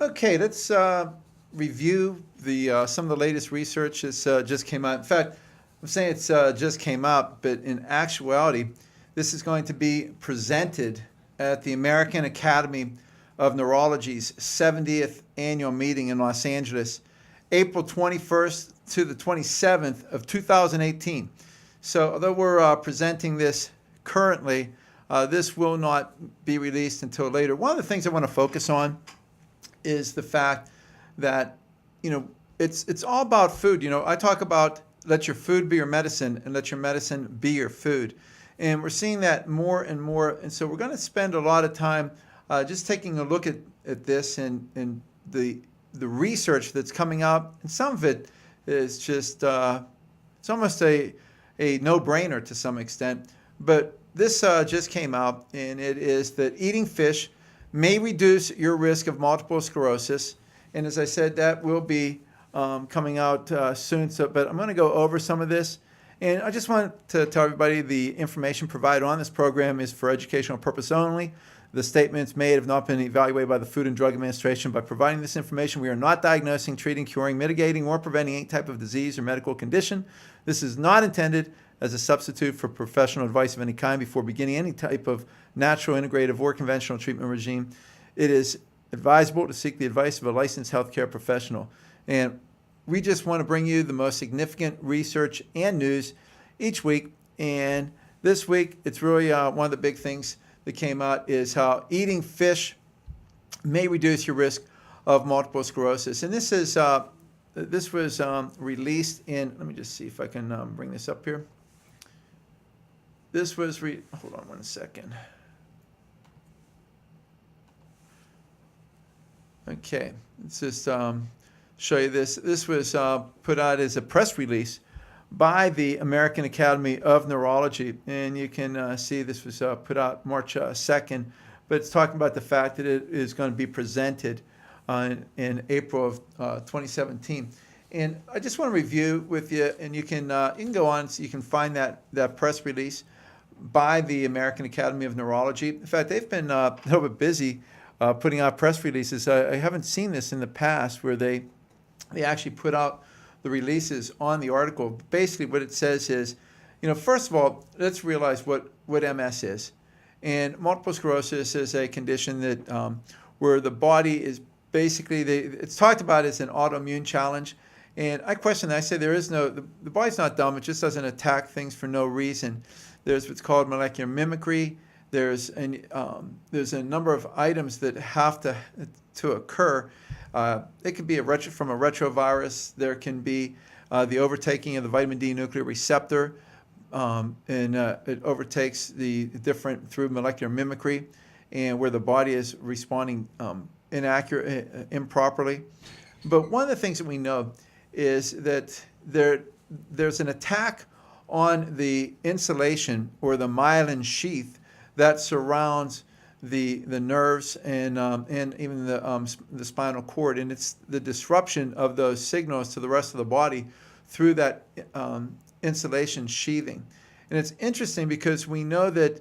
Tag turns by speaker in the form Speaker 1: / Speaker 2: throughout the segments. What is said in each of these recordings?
Speaker 1: Okay, let's review the some of the latest research that's just came out. In fact, I'm saying it's just came out, but in actuality, this is going to be presented at the American Academy of Neurology's 70th annual meeting in Los Angeles, April 21st to the 27th of 2018. So, although we're presenting this currently, this will not be released until later. One of the things I want to focus on is the fact that it's all about food. I talk about let your food be your medicine and let your medicine be your food, and we're seeing that more and more. And so we're going to spend a lot of time just taking a look at this and the research that's coming out. And some of it is just it's almost a no-brainer to some extent. But this just came out, and it is that eating fish may reduce your risk of multiple sclerosis. And as I said, that will be coming out soon. But I'm going to go over some of this. And I just want to tell everybody the information provided on this program is for educational purpose only. The statements made have not been evaluated by the Food and Drug Administration. By providing this information, we are not diagnosing, treating, curing, mitigating, or preventing any type of disease or medical condition. This is not intended as a substitute for professional advice of any kind before beginning any type of natural, integrative, or conventional treatment regime. It is advisable to seek the advice of a licensed healthcare professional. And we just want to bring you the most significant research and news each week. And this week, it's really one of the big things that came out is how eating fish may reduce your risk of multiple sclerosis. And this was released in, let me just see if I can bring this up here. This was, hold on one second. Okay, let's just show you this. This was put out as a press release by the American Academy of Neurology. And you can see this was put out March 2nd, but it's talking about the fact that it is going to be presented in April of 2017. And I just want to review with you, and you can go on so you can find that press release by the American Academy of Neurology. In fact, they've been a little bit busy putting out press releases. I haven't seen this in the past where they actually put out the releases on the article. Basically, what it says is, first of all, let's realize what MS is. And multiple sclerosis is a condition that where the body is basically, it's talked about as an autoimmune challenge. And I question that. I say the body's not dumb. It just doesn't attack things for no reason. There's what's called molecular mimicry. There's a number of items that have to occur. It could be from a retrovirus. There can be the overtaking of the vitamin D nuclear receptor, and it overtakes the different through molecular mimicry, and where the body is responding improperly. But one of the things that we know is that there's an attack on the insulation or the myelin sheath that surrounds the nerves and even the spinal cord, and it's the disruption of those signals to the rest of the body through that insulation sheathing. And it's interesting because we know that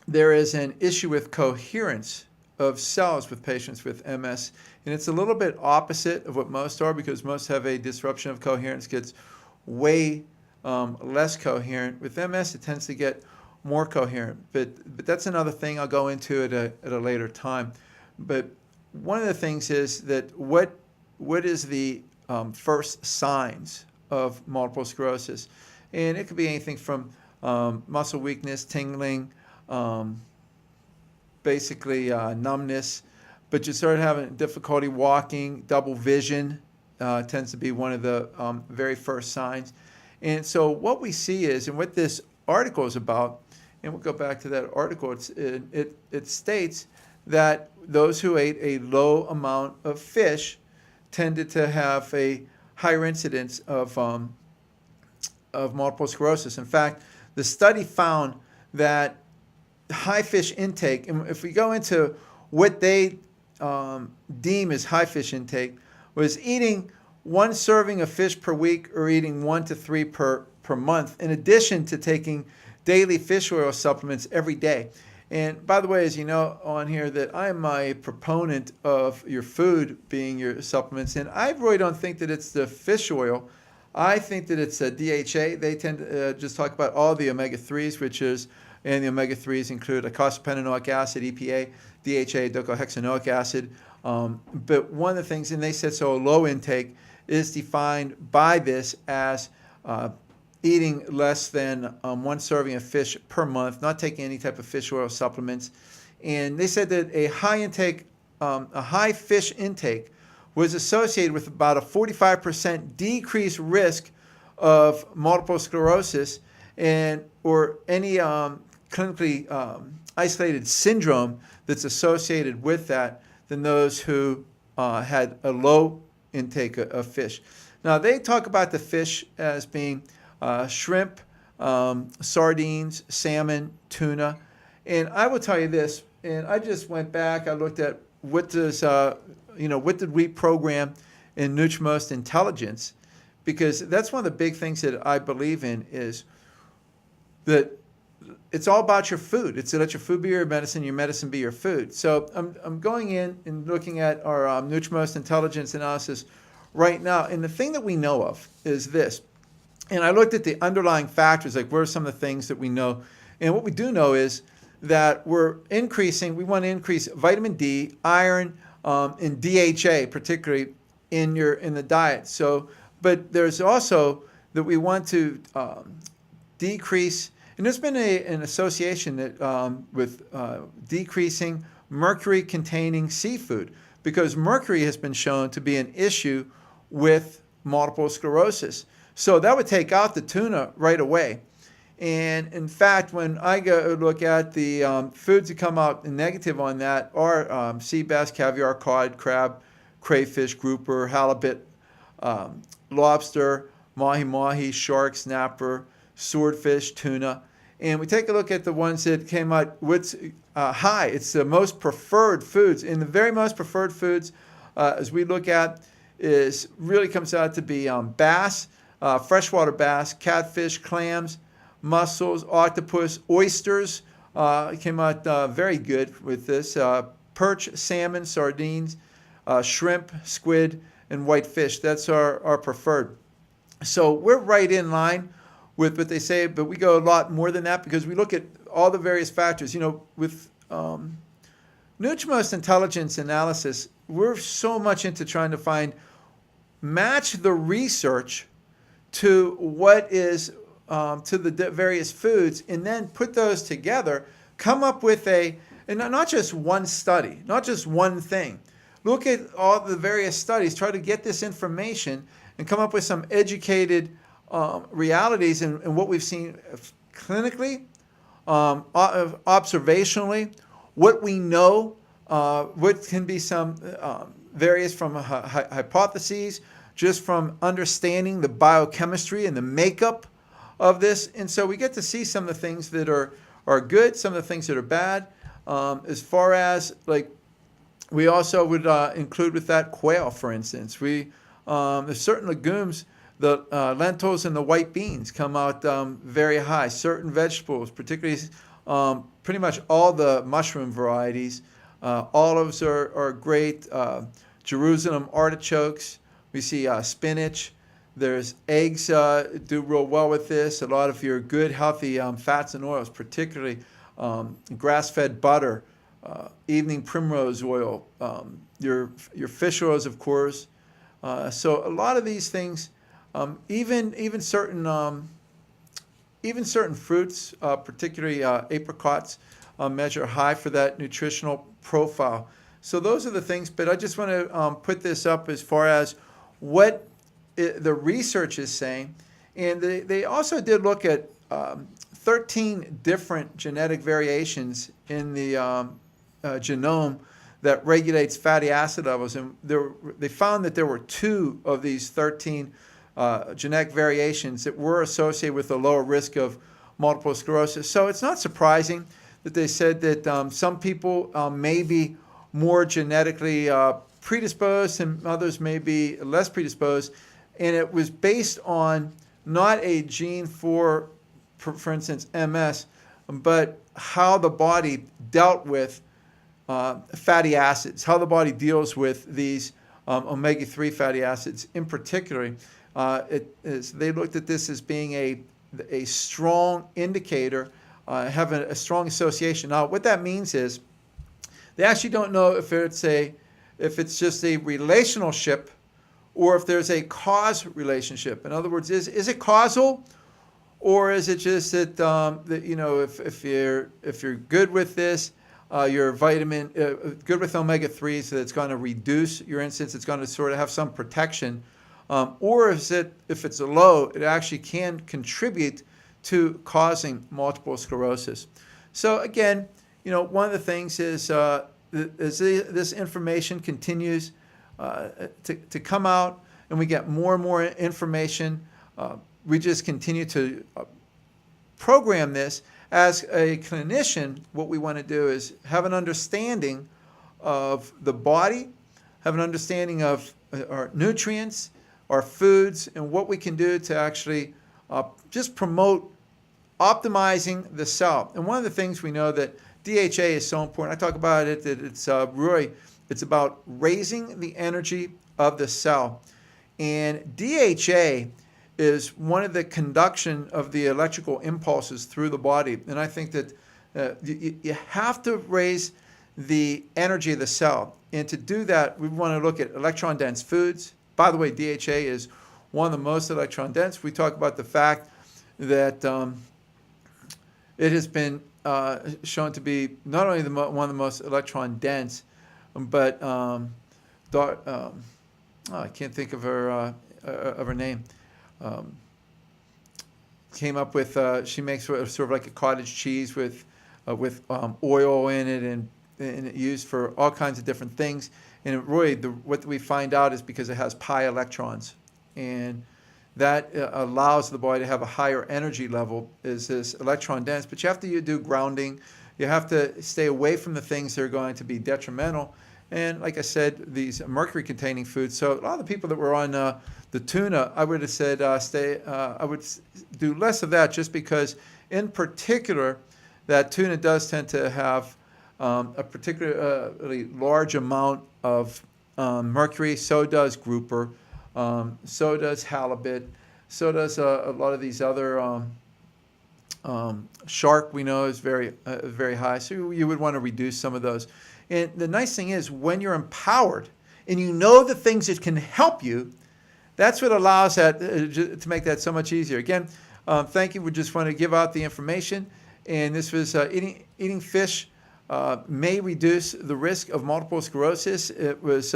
Speaker 1: there is an issue with coherence of cells with patients with MS, and it's a little bit opposite of what most are, because most have a disruption of coherence, gets way less coherent. With MS, it tends to get more coherent, but that's another thing I'll go into at a later time. But one of the things is that what is the first signs of multiple sclerosis? And it could be anything from muscle weakness, tingling, basically numbness, but you start having difficulty walking, double vision tends to be one of the very first signs. And so what we see is, and what this article is about, and we'll go back to that article, it states that those who ate a low amount of fish tended to have a higher incidence of multiple sclerosis. In fact, the study found that high fish intake, and if we go into what they deem as high fish intake, was eating 1 serving of fish per week or eating 1 to 3 per month, in addition to taking daily fish oil supplements every day. And by the way, as you know on here, that I'm a proponent of your food being your supplements, and I really don't think that it's the fish oil. I think that it's a DHA. They tend to just talk about all the omega-3s, and the omega-3s include eicosapentaenoic acid, EPA, DHA, docosahexaenoic acid. But one of the things, and they said so, a low intake is defined by this as eating less than one serving of fish per month, not taking any type of fish oil supplements. And they said that a high fish intake was associated with about a 45% decreased risk of multiple sclerosis or any clinically isolated syndrome that's associated with that than those who had a low intake of fish. Now, they talk about the fish as being shrimp, sardines, salmon, tuna. And I will tell you this, and I just went back, I looked at what did we program in NutriMost intelligence, because that's one of the big things that I believe in is that it's all about your food. It's to let your food be your medicine be your food. So I'm going in and looking at our NutriMost intelligence analysis right now, and the thing that we know of is this. And I looked at the underlying factors, like what are some of the things that we know. And what we do know is that we want to increase vitamin D, iron, and DHA, particularly in the diet. So, but there's also that we want to decrease, and there's been an association that with decreasing mercury-containing seafood, because mercury has been shown to be an issue with multiple sclerosis. So that would take out the tuna right away. And in fact, when I go look at the foods that come out negative on that are sea bass, caviar, cod, crab, crayfish, grouper, halibut, lobster, mahi-mahi, shark, snapper, swordfish, tuna. And we take a look at the ones that came out with high. It's the most preferred foods. And the very most preferred foods, as we look at, really comes out to be bass, freshwater bass, catfish, clams, mussels, octopus, oysters. Came out very good with this. Perch, salmon, sardines, shrimp, squid, and whitefish. That's our preferred. So we're right in line with what they say, but we go a lot more than that because we look at all the various factors. You know, with NutriMost intelligence analysis, we're so much into trying to match the research to what is to the various foods, and then put those together, come up with and not just one study, not just one thing. Look at all the various studies, try to get this information and come up with some educated realities and what we've seen clinically, observationally, what we know, what can be some various from hypotheses, just from understanding the biochemistry and the makeup of this. And so we get to see some of the things that are good, some of the things that are bad. As far as, like, we also would include with that quail, for instance. There's certain legumes, the lentils and the white beans come out very high. Certain vegetables, particularly pretty much all the mushroom varieties. Olives are great. Jerusalem artichokes. We see spinach. There's eggs do real well with this. A lot of your good, healthy fats and oils, particularly grass-fed butter, evening primrose oil, your fish oils, of course. So a lot of these things, even certain fruits, particularly apricots, measure high for that nutritional profile. So those are the things. But I just want to put this up as far as what the research is saying. And they also did look at 13 different genetic variations in the genome that regulates fatty acid levels. And they found that there were 2 of these 13 genetic variations that were associated with a lower risk of multiple sclerosis. So it's not surprising that they said that some people may be more genetically predisposed and others may be less predisposed. And it was based on not a gene for instance, MS, but how the body dealt with fatty acids, how the body deals with these omega-3 fatty acids in particular. They looked at this as being a strong indicator, having a strong association. Now, what that means is they actually don't know if it's just a relationship or if there's a cause relationship. In other words, is it causal, or is it just that, if you're good with this, your vitamin, good with omega-3, so it's going to reduce your incidence, it's going to sort of have some protection, or if it's a low, it actually can contribute to causing multiple sclerosis. So again, one of the things is as this information continues to come out and we get more and more information, we just continue to program this. As a clinician, what we want to do is have an understanding of the body, have an understanding of our nutrients, our foods, and what we can do to actually just promote optimizing the cell. And one of the things we know that DHA is so important. I talk about it, that it's about raising the energy of the cell. And DHA is one of the conduction of the electrical impulses through the body. And I think that you have to raise the energy of the cell. And to do that, we want to look at electron-dense foods. By the way, DHA is one of the most electron-dense. We talk about the fact that it has been shown to be not only one of the most electron-dense, but I can't think of her name. Came up with she makes sort of like a cottage cheese with oil in it and it used for all kinds of different things. And really, what we find out is because it has pi electrons, and that allows the body to have a higher energy level. Is this electron dense? But you have to do grounding. You have to stay away from the things that are going to be detrimental. And like I said, these mercury-containing foods. So a lot of the people that were on the tuna, I would have said I would do less of that, just because, in particular, that tuna does tend to have a particularly large amount of mercury. So does grouper. So does halibut. So does a lot of these other shark. We know is very high. So you would want to reduce some of those. And the nice thing is, when you're empowered and you know the things that can help you, that's what allows that to make that so much easier. Again, thank you. We just want to give out the information. And this was eating fish may reduce the risk of multiple sclerosis. It was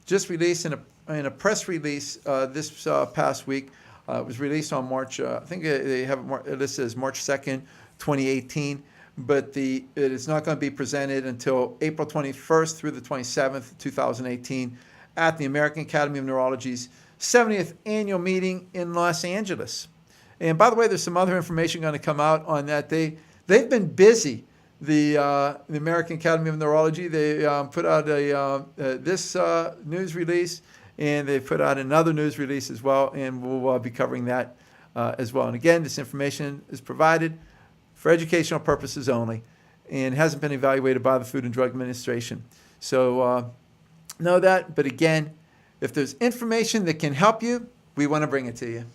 Speaker 1: just released in a press release this past week. It was released on March, I think they have it listed as March 2nd, 2018. But it is not going to be presented until April 21st through the 27th, 2018, at the American Academy of Neurology's 70th annual meeting in Los Angeles. And by the way, there's some other information going to come out on that. They've been busy. The American Academy of Neurology, they put out this news release, and they put out another news release as well, and we'll be covering that as well. And again, this information is provided for educational purposes only, and hasn't been evaluated by the Food and Drug Administration. So know that. But again, if there's information that can help you, we want to bring it to you.